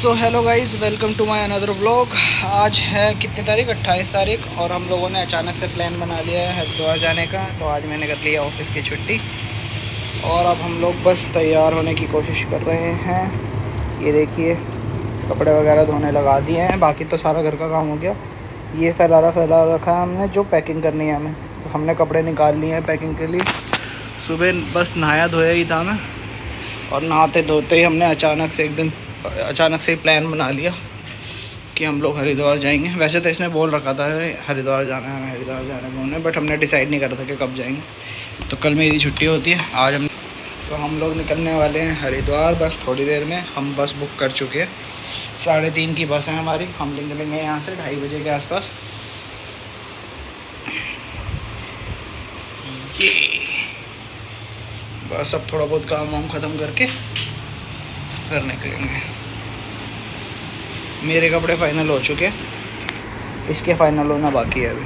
So hello guys, welcome to my another vlog. आज है कितनी तारीख, 28 तारीख, और हम लोगों ने अचानक से प्लान बना लिया है हरिद्वार जाने का। तो आज मैंने कर लिया ऑफिस की छुट्टी और अब हम लोग बस तैयार होने की कोशिश कर रहे हैं। ये देखिए, कपड़े वगैरह धोने लगा दिए हैं, बाकी तो सारा घर का काम हो गया। ये फैला रखा है हमने, जो पैकिंग करनी है हमें। तो हमने कपड़े निकाल लिए हैं पैकिंग के लिए। सुबह बस नहाया धोया ही था मैं, और नहाते धोते ही हमने अचानक से ही प्लान बना लिया कि हम लोग हरिद्वार जाएंगे। वैसे तो इसने बोल रखा था हरिद्वार जाना है घूमने, बट हमने डिसाइड नहीं करा था कि कब जाएंगे। तो कल मेरी छुट्टी होती है, आज हम लोग निकलने वाले हैं हरिद्वार। बस थोड़ी देर में हम बस बुक कर चुके हैं, 3:30 की बस है हमारी। हम निकलेंगे यहाँ से 2:30 बजे के आसपास। ये बस अब थोड़ा बहुत काम वाम ख़त्म करके फिर निकलेंगे। मेरे कपड़े फाइनल हो चुके हैं, इसके फाइनल होना बाकी है अभी।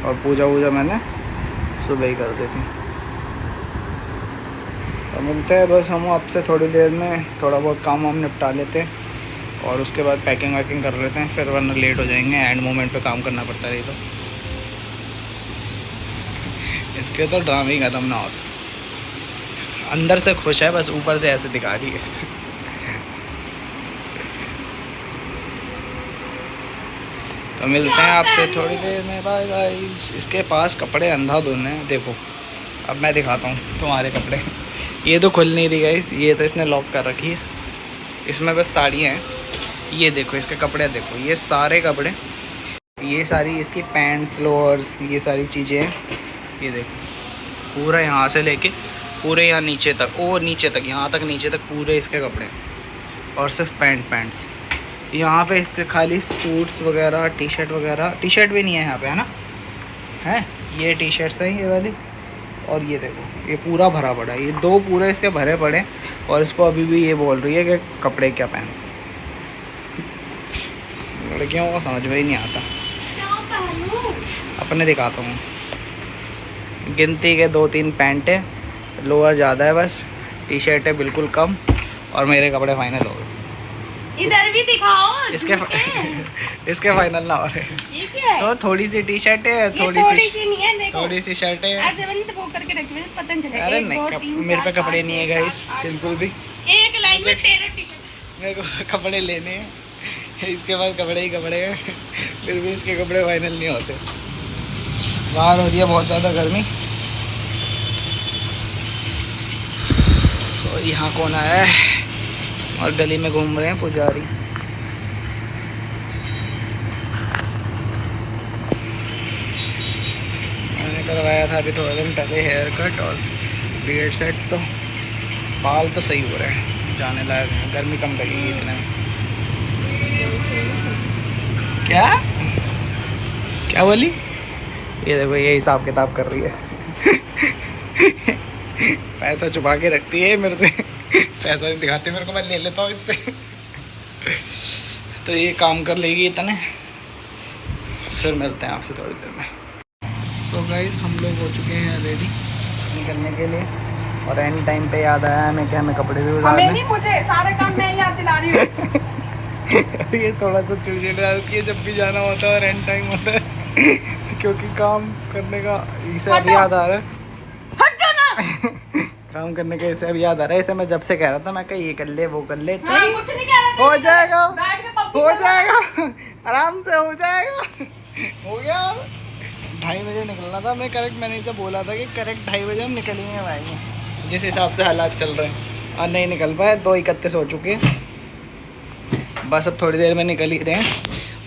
और पूजा मैंने सुबह ही कर दी थी। तो मिलते हैं बस हम आपसे थोड़ी देर में। थोड़ा बहुत काम हम निपटा लेते हैं और उसके बाद पैकिंग वैकिंग कर लेते हैं, फिर वरना लेट हो जाएंगे। एंड मोमेंट पे काम करना पड़ता रही तो इसके तो ड्रामे ही ख़त्म ना होता। अंदर से खुश है, बस ऊपर से ऐसे दिखा रही है। तो मिलते हैं आपसे थोड़ी देर में, बाय गाइस। इसके पास कपड़े अंधा धुलने हैं, देखो अब मैं दिखाता हूँ तुम्हारे कपड़े। ये तो खुल नहीं रही गाइस, ये तो इसने लॉक कर रखी है। इसमें बस साड़ियाँ हैं। ये देखो इसके कपड़े, देखो ये सारे कपड़े, ये सारी इसकी पैंट्स लोअर्स, ये सारी चीज़ें हैं। ये देखो पूरा यहाँ से लेके पूरे यहाँ नीचे तक, और नीचे तक, यहाँ तक नीचे तक पूरे इसके कपड़े। और सिर्फ पैंट्स यहाँ पे इसके, खाली सूट्स वगैरह, टी शर्ट भी नहीं है यहाँ पे, है ना, है ये टी शर्ट्स हैं ये वाली। और ये देखो ये पूरा भरा पड़ा है, ये 2 पूरे इसके भरे पड़े। और इसको अभी भी ये बोल रही है कि कपड़े क्या पहन। लड़कियों को समझ में ही नहीं आता। अपने दिखाता हूँ, गिनती के 2-3 पैंट है, लोअर ज़्यादा है बस, टी शर्ट है बिल्कुल कम, और मेरे कपड़े फाइनल हो गए। इधर भी दिखाओ। इसके फाइनल ना हो रहे। ये क्या है? तो थोड़ी सी टी शर्ट है, थोड़ी सी नहीं है, देखो थोड़ी सी शर्ट है। ऐसे बनी तो वो करके रख, मुझे पता नहीं चलेगा। अरे नहीं, मेरे पे कपड़े नहीं है गाइस बिल्कुल भी। एक लाइन में 13 टी शर्ट मेरे को कपड़े लेने हैं, इसके बाद कपड़े ही कपड़े हैं। फिर भी इसके कपड़े फाइनल नहीं होते। बाहर हो रही है बहुत ज़्यादा गर्मी। तो यहाँ कौन आया है, और गली में घूम रहे हैं पुजारी। मैंने करवाया था अभी थोड़े दिन पहले हेयर कट और बियर्ड सेट, तो बाल तो सही हो रहे हैं, जाने लायक है। गर्मी कम लगेगी इतने में। क्या बोली? ये देखो ये हिसाब किताब कर रही है। पैसा छुपा के रखती है मेरे से। पैसा नहीं दिखाती मेरे को, मैं ले लेता हूँ इससे। तो ये काम कर लेगी इतने, फिर मिलते हैं आपसे थोड़ी देर में। सो गाइस, हम लोग हो चुके हैं रेडी निकलने के लिए, और एंड टाइम पे याद आया हमें कि हमें कपड़े भी उतारने। नहीं, मुझे सारा काम मैं याद दिला रही हूँ। ये थोड़ा सा चिड़चिड़ा है जब भी जाना होता है और एंड टाइम होता है, क्योंकि काम करने का इसे अभी याद आ रहा है। हट जाओ ना। काम करने का इसे अभी याद आ रहा है। इसे मैं जब से कह रहा था, मैं ये कर ले वो कर ले, हाँ, कुछ नहीं कह रहा था। हो जाएगा बैठ के PUBG हो जाएगा, आराम से हो जाएगा। हो गया। 2:30 बजे निकलना था मैं, करेक्ट। मैंने इसे बोला था कि करेक्ट 2:30 बजे हम निकलेंगे भाई, जिस हिसाब से हालात चल रहे हैं, और नहीं निकल पाए। 2:31 हो चुके हैं। बस अब थोड़ी देर में निकल ही रहे हैं।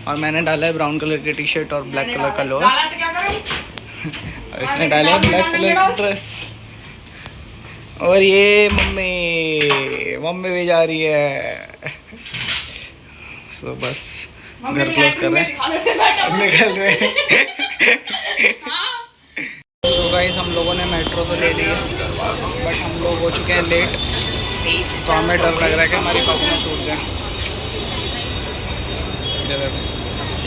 और मैंने डाला है ब्राउन कलर की टी शर्ट और ब्लैक कलर का लोअर, और इसने डाला है ब्लैक कलर की ड्रेस। और ये मम्मी भी जा रही है। तो बस घर क्लोज कर रहे हैं, निकल रहे हैं। तो गाइस, हम लोगों ने मेट्रो तो ले ली है, बट हम लोग हो चुके हैं लेट। तो हमें डर लग रहा है कि हमारी बस में छूट जाए।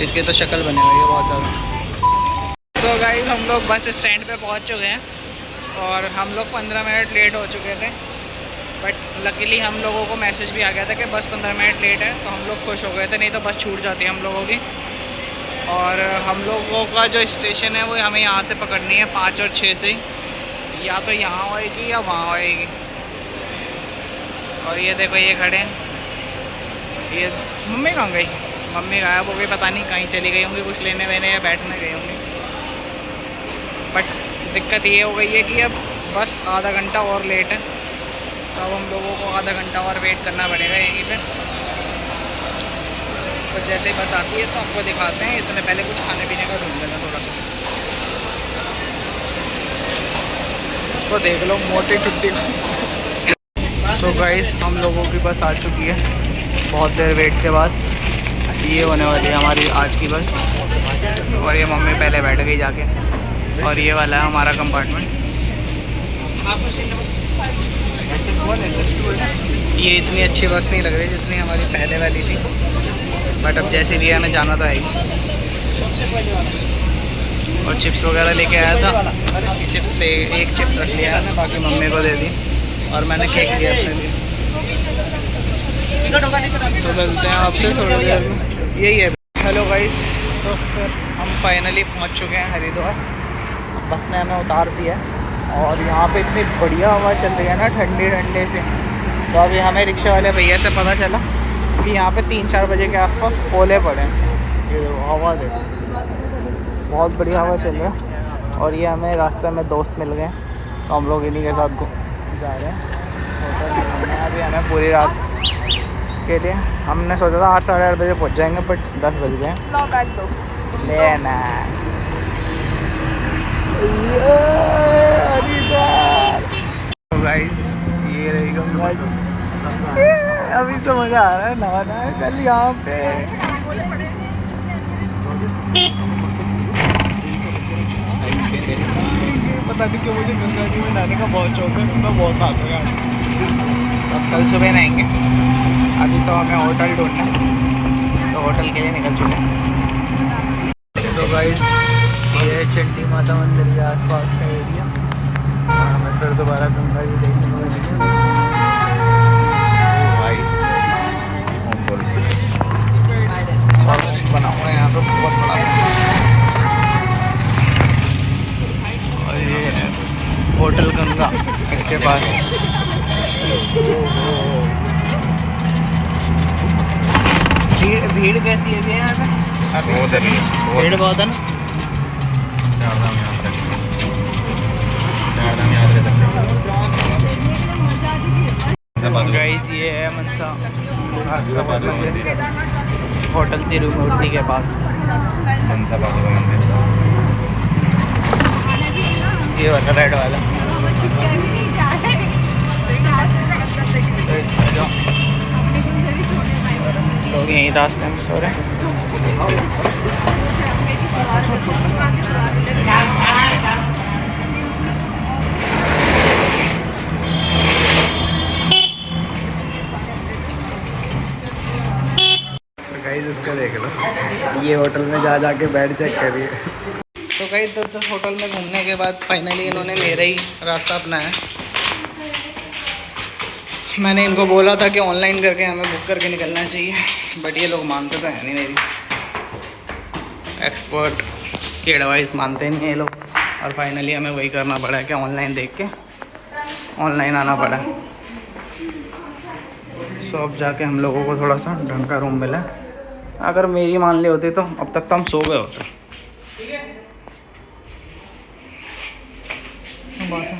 इसकी तो शक्ल बनी हुई है बहुत ज़्यादा। तो गाइस, हम लोग बस स्टैंड पे पहुंच चुके हैं, और हम लोग 15 मिनट लेट हो चुके थे। बट लकीली हम लोगों को मैसेज भी आ गया था कि बस 15 मिनट लेट है, तो हम लोग खुश हो गए थे, नहीं तो बस छूट जाती हम लोगों की। और हम लोगों का जो स्टेशन है वो हमें यहाँ से पकड़नी है 5 और 6 से, या तो यहाँ आएगी या वहाँ आएगी। और ये देखो ये खड़े हैं, ये मम्मी कहाँ गई? मम्मी गायब हो गई, पता नहीं कहीं चली गई होंगी, कुछ लेने वेने या बैठने गई होंगी। बट दिक्कत ये हो गई है कि अब बस आधा घंटा और लेट है, तो अब हम लोगों को आधा घंटा और वेट करना पड़ेगा यहीं पे। तो जैसे ही बस आती है तो आपको दिखाते हैं, इतने पहले कुछ खाने पीने का ढूंढ लेना थोड़ा सा। इसको देख लो मोटी टुट्टी। सो गाइस हम लोगों की बस आ चुकी है बहुत देर वेट के बाद। ये होने वाली है हमारी आज की बस, और ये मम्मी पहले बैठ गई जाके, और ये वाला है हमारा कंपार्टमेंट। ये इतनी अच्छी बस नहीं लग रही जितनी हमारी पहले वाली थी, बट अब जैसे भी हमें जाना तो है ही। और चिप्स वगैरह लेके आया था, चिप्स ले एक चिप्स रख लिया है, बाकी मम्मी को दे दी, और मैंने केक लिया अपने लिए। तो मिलते हैं आपसे थोड़ी देर में, यही है। हेलो गाइस, तो फिर हम फाइनली पहुंच चुके हैं हरिद्वार। बस ने हमें उतार दिया है, और यहाँ पे इतनी बढ़िया हवा चल रही है ना, ठंडे ठंडे से। तो अभी हमें रिक्शा वाले भैया से पता चला कि यहाँ पे 3-4 बजे के आसपास ओले पड़े हैं। ये हवा देखो, बहुत बढ़िया हवा चल रहा है। और ये हमें रास्ते में दोस्त मिल गए, तो हम लोग इन्हीं के साथ जा रहे हैं होटल में। अभी हमें पूरी रात के लिए हमने सोचा था 8 साढ़े 8 बजे पहुँच जाएंगे, बट 10 बज गए लेना। गाइस ये रही गंगा जी, अभी तो मज़ा आ रहा है नहाना है कल यहाँ पे। पता नहीं क्यों मुझे गंगा जी में नहाने का बहुत शौक है, मैं बहुत आता हूँ यार। अब कल सुबह नहाएंगे, अभी तो हमें होटल ढूंढना है, तो होटल के लिए निकल चुके हैं। सो गाइस ये चंडी माता मंदिर के आसपास का एरिया, और हमें फिर दोबारा गंगा जी देखने को मिलेगी। बना हुआ है यहाँ पे बहुत बड़ा सा, और ये होटल गंगा इसके पास। भीड़ कैसी है यहाँ पे? भीड़ बहुत है ना। गाइस ये है मनसा होटल तिरुमूर्ति के पास, ये वाला रेड वाला। तो इसमें जो लोग यहीं रास्ते में सो रहे हैं। गाइस इसका देख लो, ये होटल में जा जाके बेड चेक करिए। तो गाइस 10 होटल में घूमने के बाद फाइनली इन्होंने मेरा ही रास्ता अपनाया। मैंने इनको बोला था कि ऑनलाइन करके हमें बुक करके निकलना चाहिए, बट ये लोग मानते तो है नहीं, मेरी एक्सपर्ट की एडवाइस मानते नहीं ये लोग। और फाइनली हमें वही करना पड़ा कि ऑनलाइन देख के ऑनलाइन आना पड़ा। सो अब जाके हम लोगों को थोड़ा सा ढंग का रूम मिला। अगर मेरी मान ली होती तो अब तक तो हम सो गए होते। बात है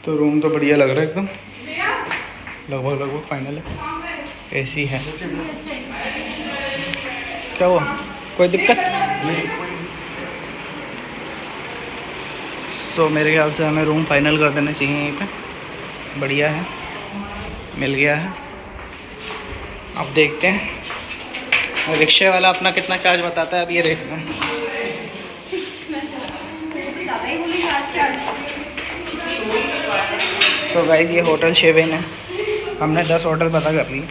तो रूम तो बढ़िया लग रहा है एकदम, लगभग फाइनल है। एसी है। क्या हुआ, कोई दिक्कत? सो मेरे ख्याल से हमें रूम फाइनल कर देना चाहिए यहीं पे। बढ़िया है, मिल गया है। अब देखते हैं रिक्शे वाला अपना कितना चार्ज बताता है, अब ये देखते हैं। सो गाइस ये होटल शेवेन है, हमने 10 होटल पता कर लिए।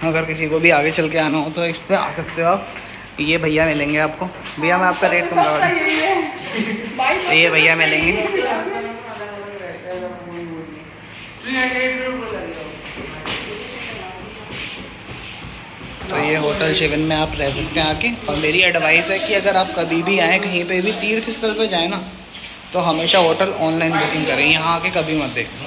अगर किसी को भी आगे चल के आना हो तो इस पर आ सकते हो आप। ये भैया मिलेंगे आपको। भैया मैं आपका रेट कम लगा दूँ। तो ये भैया मिलेंगे। तो ये होटल शिवन में आप रह सकते हैं आके। और मेरी एडवाइस है कि अगर आप कभी भी आएँ, कहीं पे भी तीर्थ स्थल पे जाए ना, तो हमेशा होटल ऑनलाइन बुकिंग करें, यहाँ आके कभी मत देखें।